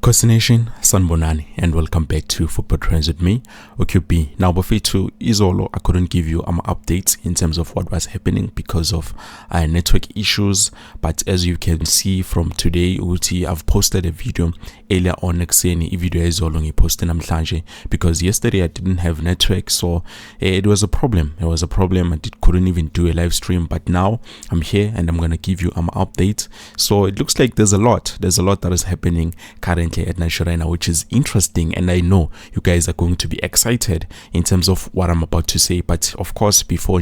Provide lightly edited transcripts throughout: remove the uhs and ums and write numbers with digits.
Khosi Nation, Sanbonani, and welcome back to Football Trends with me, OQB. Now, Bafetu Izolo, I couldn't give you updates in terms of what was happening because of network issues. But as you can see from today, I've posted a video earlier on next video Izolo posted namhlanje because yesterday I didn't have network, so it was a problem. It was a problem. I couldn't even do a live stream, but now I'm here and I'm gonna give you updates. So it looks like there's a lot that is happening currently at Nassredine, which is interesting, and I know you guys are going to be excited in terms of what I'm about to say. But of course, before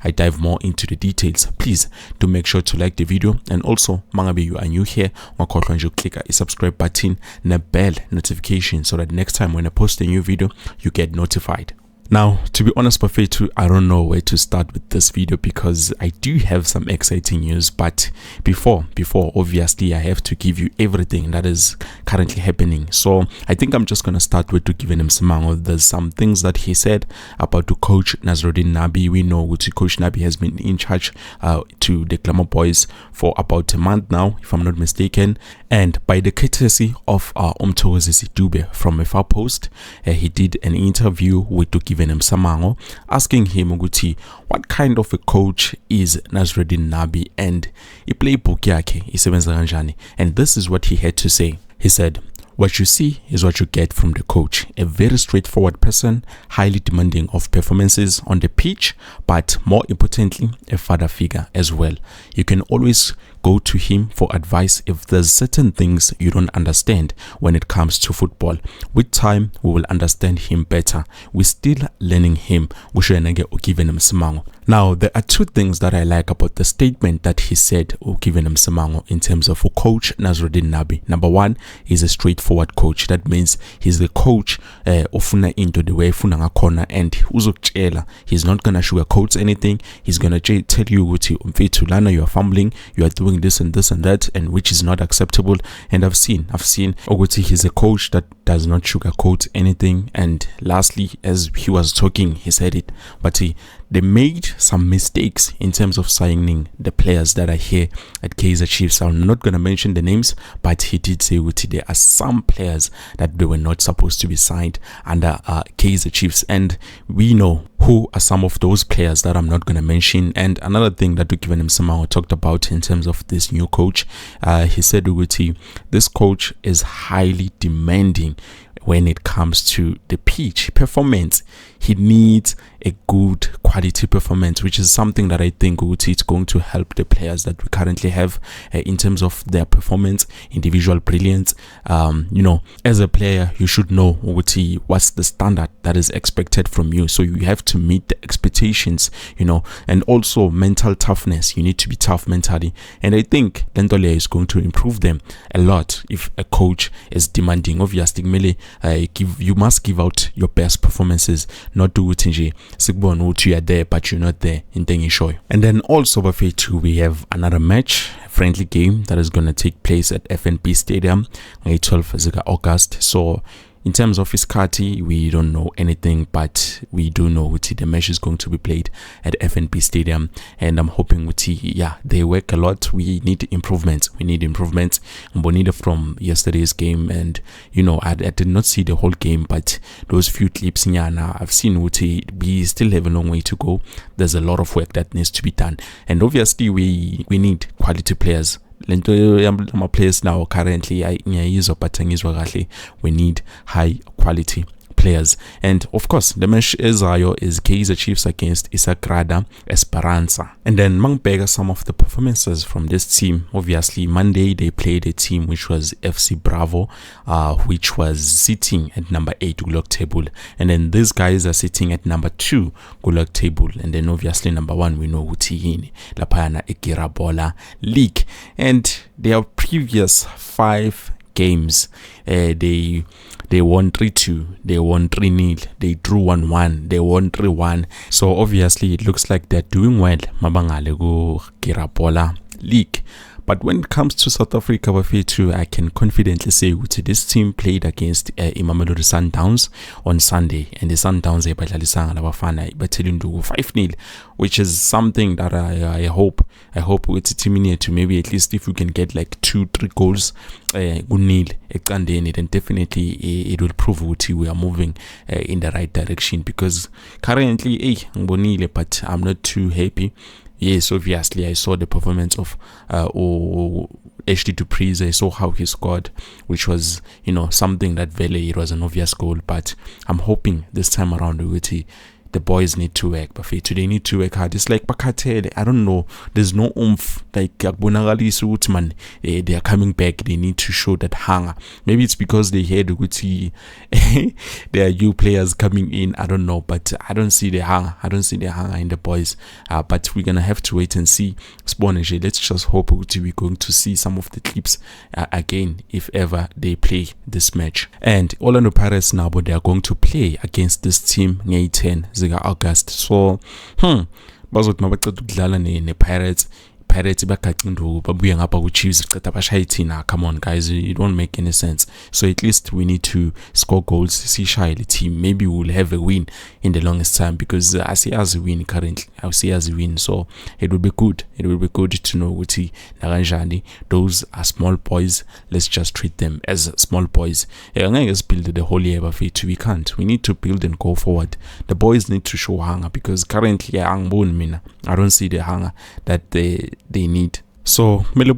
I dive more into the details, please do make sure to like the video, and also mangabe you are new here, click a subscribe button and a bell notification so that next time when I post a new video you get notified. Now, to be honest, Bafetu, I don't know where to start with this video because I do have some exciting news. But before, obviously, I have to give you everything that is currently happening. So I think I'm just gonna start with to giving him some. There's some things that he said about to coach Nassredine Nabi. We know Coach Nabi has been in charge to the Glamour Boys for about a month now, if I'm not mistaken. And by the courtesy of Umthokozisi Dube from a far post, he did an interview with Given him Samango, asking him what kind of a coach is Nassredine Nabi and I playbook yake isebenza kanjani. And this is what he had to say. He said, "What you see is what you get from the coach. A very straightforward person, highly demanding of performances on the pitch, but more importantly, a father figure as well. You can always go to him for advice if there's certain things you don't understand when it comes to football. With time, we will understand him better. We're still learning him." Now, there are two things that I like about the statement that he said in terms of coach Nassredine Nabi. Number one, he's a straightforward coach. That means he's the coach ofuna into the way funa corner, and he's not gonna sugarcoat anything. He's gonna tell you Tulana, you are fumbling, you are doing this and this and that, and which is not acceptable. And I've seen he's a coach that does not sugarcoat anything. And lastly, as he was talking, he said it, but they made some mistakes in terms of signing the players that are here at Kaizer Chiefs. I'm not going to mention the names, but he did say there are some players that they were not supposed to be signed under Kaizer Chiefs, and we know who are some of those players that I'm not going to mention. And another thing that Given him somehow talked about in terms of this new coach, he said this coach is highly demanding when it comes to the pitch performance. He needs a good quality performance, which is something that I think it's going to help the players that we currently have in terms of their performance, individual brilliance. As a player, you should know what's the standard that is expected from you. So you have to meet the expectations, and also mental toughness. You need to be tough mentally. And I think Lentole is going to improve them a lot if a coach is demanding. Obviously, you must give out your best performances, not do it in you are there but you're not there in Tengishoy. And then also we have another match, friendly game that is going to take place at FNB Stadium on 12th August. So in terms of Iskati, we don't know anything, but we do know the match is going to be played at FNB Stadium, and I'm hoping they work a lot. We need improvements. Bonita from yesterday's game, and I did not see the whole game, but those few clips I've seen we still have a long way to go. There's a lot of work that needs to be done, and obviously we need quality players. My players now currently we need high quality players. And of course, the match is Kaizer Chiefs against Isagrada Esperanza. And then Mangbega, some of the performances from this team. Obviously, Monday they played a team which was FC Bravo, which was sitting at number 8 Gulog table. And then these guys are sitting at number 2 Gulog table. And then obviously number 1 we know Utihini Lapayana Ekirabola League. And their previous 5 games, they won 3-2, they won 3-0, they drew 1-1, they won 3-1. So obviously it looks like they're doing well. Mabangale go Kirabola League. But when it comes to South Africa, I can confidently say that this team played against Mamelodi Sundowns on Sunday, and the Sundowns battled 5-0, which is something that I hope with the team to maybe at least if we can get like 2-3 goals then definitely it will prove that we are moving in the right direction, because currently but I'm not too happy. Yes, obviously I saw the performance of HD Dupreez. I saw how he scored, which was something that it was an obvious goal, but I'm hoping this time around the boys need to work, but they need to work hard. It's like Bakatele, I don't know, there's no oomph, like man, they are coming back, they need to show that hunger. Maybe it's because they heard there are new players coming in, I don't know, but I don't see the hunger in the boys, but we're gonna have to wait and see. Let's just hope we're going to see some of the clips again if ever they play this match. And Orlando Pirates now, but they are going to play against this team May 10 August. So bazothi mabaqeda ukudlala ne-Pirates babuye ngapha ku-Chiefs qeda bashaye thina. Come on guys, it won't make any sense. So at least we need to score goals, sishaye the team. Maybe we'll have a win in the longest time, because I see as a win currently. So it will be good to know ukuthi nakanjani those are small boys. Let's just treat them as small boys. Angeke build the whole year, but we can't. We need to build and go forward. The boys need to show hunger, because currently I don't see the hunger that they need. So we are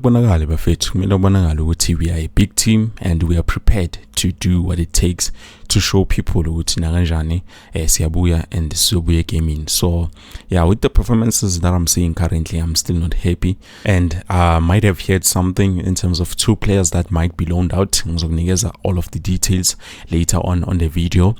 a big team and we are prepared to do what it takes to show people ukuthi nakanjani siyabuya and sizobuya gaming. So yeah, with the performances that I'm seeing currently, I'm still not happy, and I might have heard something in terms of 2 players that might be loaned out. Ngizokunikezela all of the details later on the video,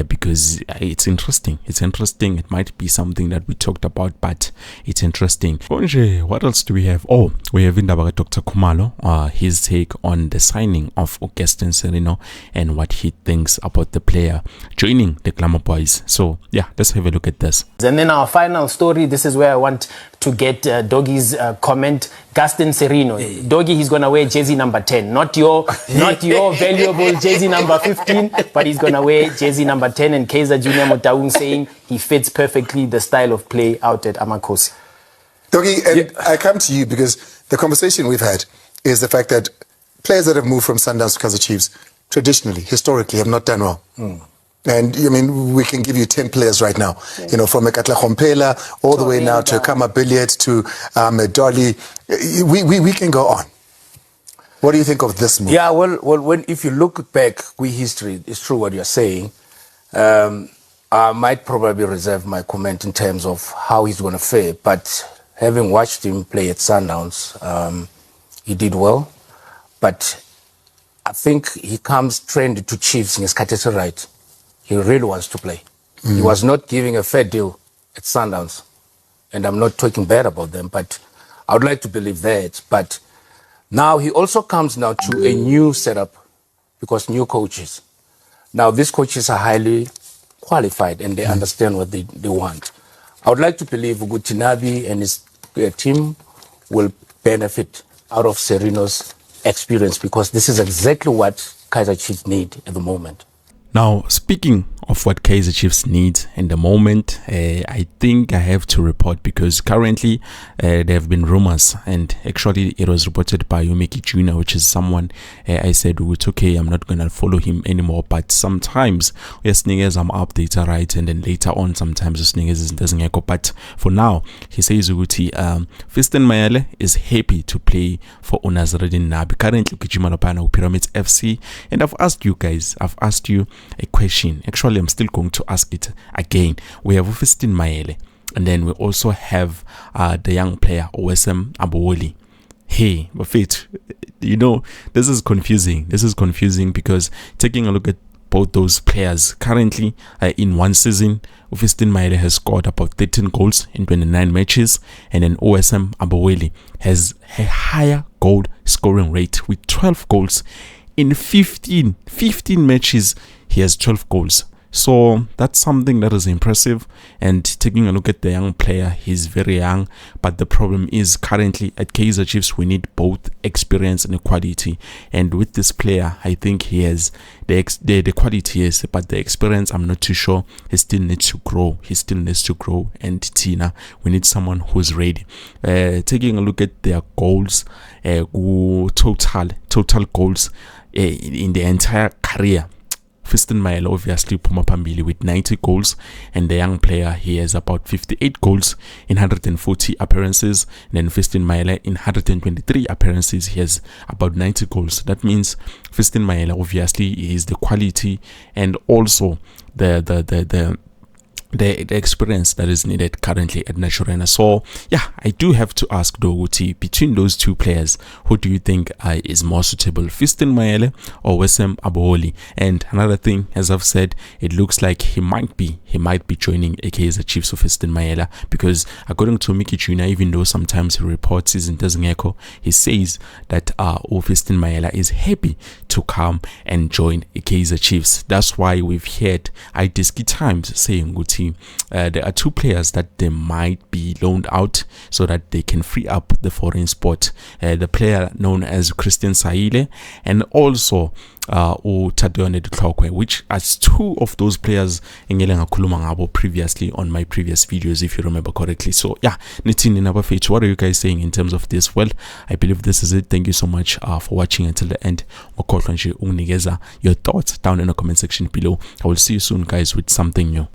because it's interesting. It might be something that we talked about, but it's interesting. What else do we have? Oh, we have indaba Dr. Khumalo, his take on the signing of Gaston Sirino and what he thinks about the player joining the Glamour Boys. So yeah, let's have a look at this. And then our final story, this is where I want to get Doggy's comment. Gaston Sirino, Doggy, he's gonna wear jersey number 10, not your valuable jersey number 15, but he's gonna wear jersey number 10. And Kaizer Junior Motaung saying he fits perfectly the style of play out at Amakosi. Doggy, and I come to you because the conversation we've had is the fact that players that have moved from Sundowns to Kaizer Chiefs traditionally, historically, have not done well. And I mean, we can give you 10 players right now, from Ekatla Khompela all the way now to Kama Billiard to Dolly. We can go on. What do you think of this move? Yeah, well, if you look back, history, it's true what you're saying. I might probably reserve my comment in terms of how he's going to fare, but having watched him play at Sundowns, he did well. But I think he comes trained to Chiefs in his category right. He really wants to play. He was not giving a fair deal at Sundowns. And I'm not talking bad about them, but I would like to believe that. But now he also comes now to a new setup because new coaches. Now these coaches are highly qualified and they understand what they want. I would like to believe Nabi and his team will benefit out of Sirino's experience, because this is exactly what Kaizer Chiefs need at the moment. Now, speaking of what Kaizer Chiefs needs in the moment, I think I have to report, because currently there have been rumors, and actually it was reported by Umeki Jr., which is someone I said, it's okay, I'm not going to follow him anymore, but sometimes yes, I'm updated, right, and then later on sometimes doesn't go. But for now, he says Fiston Mayele is happy to play for Nassredine Nabi, currently Khumalo Pyramids FC. And I've asked you a question. Actually, I'm still going to ask it again. We have Fiston Mayele, and then we also have the young player Osem Abowoli. Hey, but this is confusing because taking a look at both those players currently in one season, Fiston Mayele has scored about 13 goals in 29 matches, and then Osem Abowoli has a higher goal scoring rate with 12 goals in 15 matches. He has 12 goals. So that's something that is impressive. And taking a look at the young player, he's very young, but the problem is currently at Kaizer Chiefs we need both experience and quality. And with this player, I think he has the quality, yes, but the experience I'm not too sure. He still needs to grow. And Tina, we need someone who's ready. Taking a look at their goals, total goals in the entire career. Fiston Mayele obviously Puma Pambili with 90 goals, and the young player, he has about 58 goals in 140 appearances. And then Fiston Mayele in 123 appearances, he has about 90 goals. That means Fiston Mayele obviously is the quality and also the experience that is needed currently at Nassredine. So yeah, I do have to ask Doguti, between those two players, who do you think is more suitable, Fiston Mayele or Wessam Aboli? And another thing, as I've said, it looks like he might be joining a Kaizer Chiefs of Fiston Mayele, because according to Mickey Jr., even though sometimes he reports his echo, he says that Fiston Mayele is happy to come and join a Kaizer Chiefs. That's why we've heard Idiski Times saying Guti, there are two players that they might be loaned out so that they can free up the foreign spot. The player known as Gaston Sirino and also Tadone Duklokwe, which as two of those players previously on my previous videos, if you remember correctly. So yeah, Nitini Nabafeich, what are you guys saying in terms of this? Well, I believe this is it. Thank you so much for watching until the end. Your thoughts down in the comment section below. I will see you soon, guys, with something new.